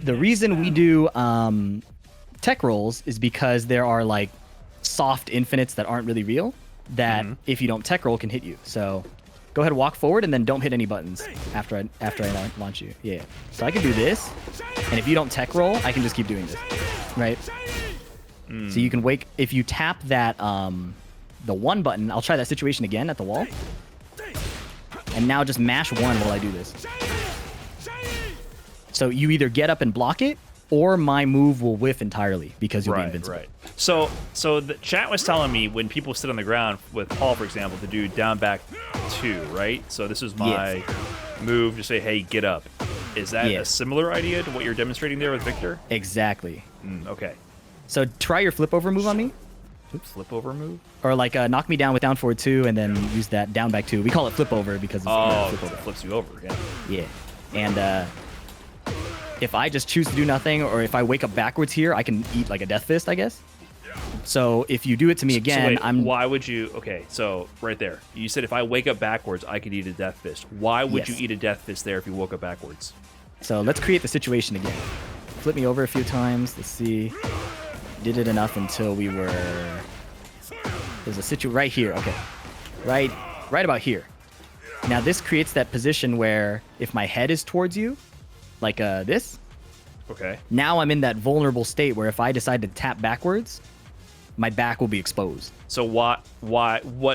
the reason we do tech rolls is because there are like soft infinites that aren't really real that if you don't tech roll can hit you. So go ahead and walk forward and then don't hit any buttons after I launch you. Yeah. So I can do this, and if you don't tech roll, I can just keep doing this, right? So you can wake if you tap that the 1 button. I'll try that situation again at the wall, and now just mash 1 while I do this. So you either get up and block it, or my move will whiff entirely because you'll be invincible. Right. So the chat was telling me when people sit on the ground with Paul, for example, to do down back 2, right? So this is my move to say, hey, get up. Is that a similar idea to what you're demonstrating there with Victor? Exactly. Okay. So try your flip over move on me. Oops, flip over move? Or like knock me down with down forward 2 and then use that down back 2. We call it flip over because it's flip over. It flips you over, yeah. Yeah. And if I just choose to do nothing, or if I wake up backwards here, I can eat like a death fist, I guess. So if you do it to me again, so wait, why would you? Okay, so right there, you said if I wake up backwards, I could eat a death fist. Why would you eat a death fist there if you woke up backwards? So let's create the situation again. Flip me over a few times. Let's see. Did it enough until we were. There's a situation right here. Okay, right about here. Now this creates that position where if my head is towards you, like this. Okay. Now I'm in that vulnerable state where if I decide to tap backwards, my back will be exposed. So what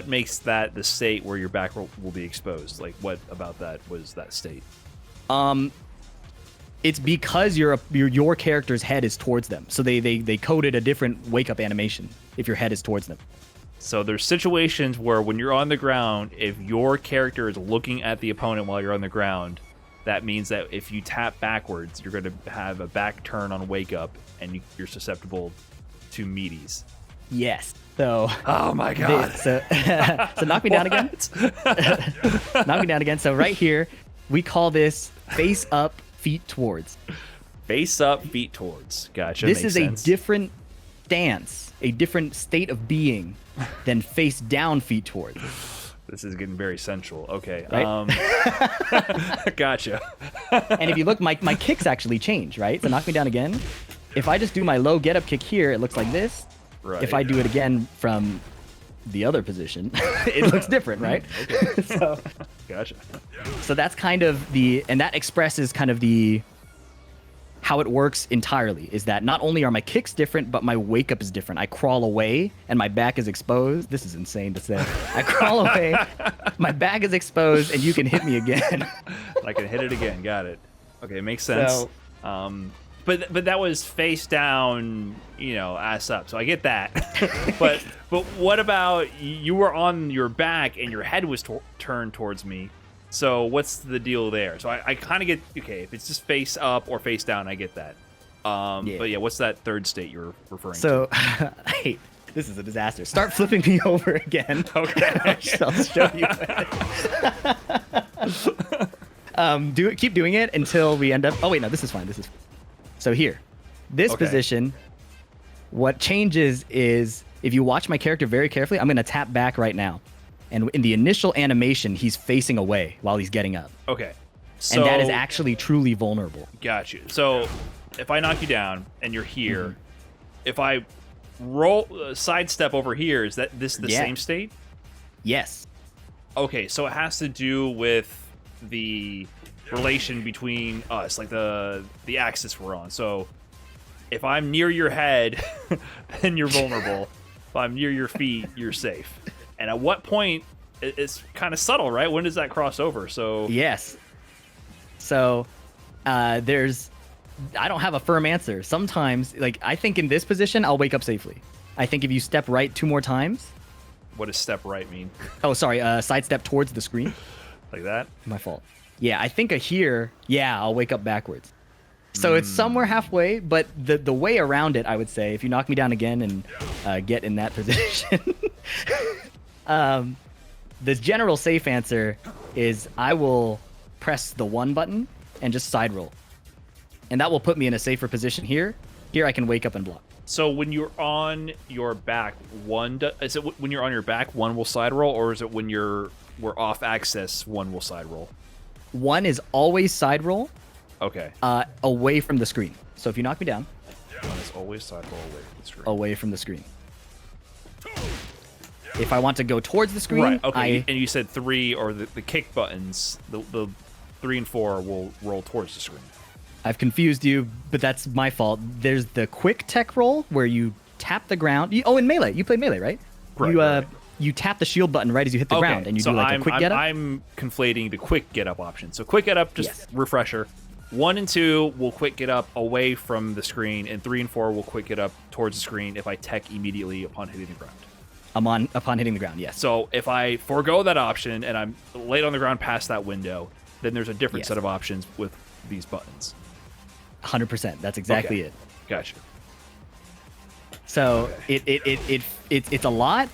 makes that the state where your back will be exposed? Like what about that was that state? It's because your character's head is towards them. So they coded a different wake up animation if your head is towards them. So there's situations where when you're on the ground, if your character is looking at the opponent while you're on the ground, that means that if you tap backwards, you're going to have a back turn on wake up, and you're susceptible to meaties. Yes. So. Oh my god. So knock me down again. Knock me down again. So right here, we call this face up, feet towards. Face up, feet towards. Gotcha. This is a different stance, a different state of being than face down, feet towards. This is getting very sensual. Okay. Right? Gotcha. And if you look, my kicks actually change, right? So knock me down again. If I just do my low get up kick here, it looks like this. Right. If I do it again from the other position, it looks different, right? Okay. So, gotcha. So that's kind of and that expresses kind of how it works entirely, is that not only are my kicks different, but my wake up is different. I crawl away and my back is exposed. This is insane to say. I crawl away, my back is exposed, and you can hit me again. I can hit it again. Got it. Okay, makes sense. So, but that was face down, ass up. So I get that. but what about you were on your back and your head was turned towards me? So what's the deal there? So I kind of get, okay, if it's just face up or face down, I get that. But yeah, what's that third state you're referring to? So, hey, this is a disaster. Start flipping me over again. Okay. I'll show you. Keep doing it until we end up. Oh wait, no, this is fine. This is. So here, this position, what changes is if you watch my character very carefully, I'm going to tap back right now. And in the initial animation, he's facing away while he's getting up. Okay. So, and that is actually truly vulnerable. Got you. So if I knock you down and you're here, if I roll sidestep over here, is that the same state? Yes. Okay, so it has to do with the relation between us, like the axis we're on. So if I'm near your head, then you're vulnerable. If I'm near your feet, you're safe. And at what point, it's kind of subtle, right? When does that cross over? So yes. So I don't have a firm answer. Sometimes, like, I think in this position, I'll wake up safely. I think if you step right 2 more times. What does step right mean? Oh, sorry. Sidestep towards the screen. Like that? My fault. Yeah, I think here, I'll wake up backwards. So it's somewhere halfway, but the way around it, I would say, if you knock me down again and get in that position, the general safe answer is I will press the 1 button and just side roll. And that will put me in a safer position here. Here I can wake up and block. So when you're on your back, is it when you're on your back, 1 will side roll, or is it when we're off axis, 1 will side roll? 1 is always side roll. Okay. away from the screen. So if you knock me down, One is always sidewall away from the screen. away from the screen. If I want to go towards the screen, Right. Okay. And you said 3 or the kick buttons. The 3 and 4 will roll towards the screen. I've confused you, but that's my fault. There's the quick tech roll where you tap the ground. In Melee. You play Melee, right? Right, You right. you tap the shield button right as you hit the ground, and you do like a quick get up. I'm conflating the quick get up option. So quick get up, just Yes. refresher. 1 and 2 will quick get up away from the screen, and 3 and 4 will quick get up towards the screen if I tech immediately upon hitting the ground. Upon hitting the ground, yes. So if I forego that option and I'm laid on the ground past that window, then there's a different Yes. set of options with these buttons. 100%. That's exactly Okay. it. Gotcha. So it's a lot.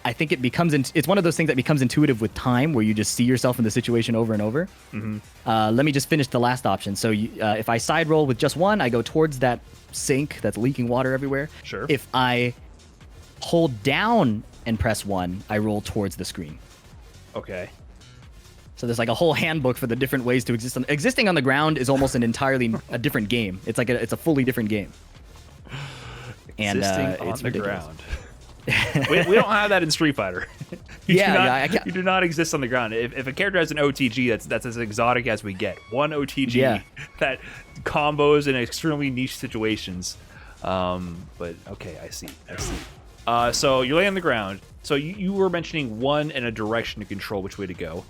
I think it's one of those things that becomes intuitive with time, where you just see yourself in the situation over and over. Mm-hmm. Let me just finish the last option. So if I side roll with just one, I go towards that sink that's leaking water everywhere. Sure. If I hold down and press 1, I roll towards the screen. Okay. So there's like a whole handbook for the different ways to exist. Existing on the ground is almost an entirely a different game. It's like it's a fully different game. And Existing on it's the ridiculous. ground. we don't have that in Street Fighter. I You do not exist on the ground. If a character has an OTG, that's as exotic as we get. One OTG that combos in extremely niche situations. But okay, I see. So you lay on the ground. So you were mentioning 1 and a direction to control which way to go.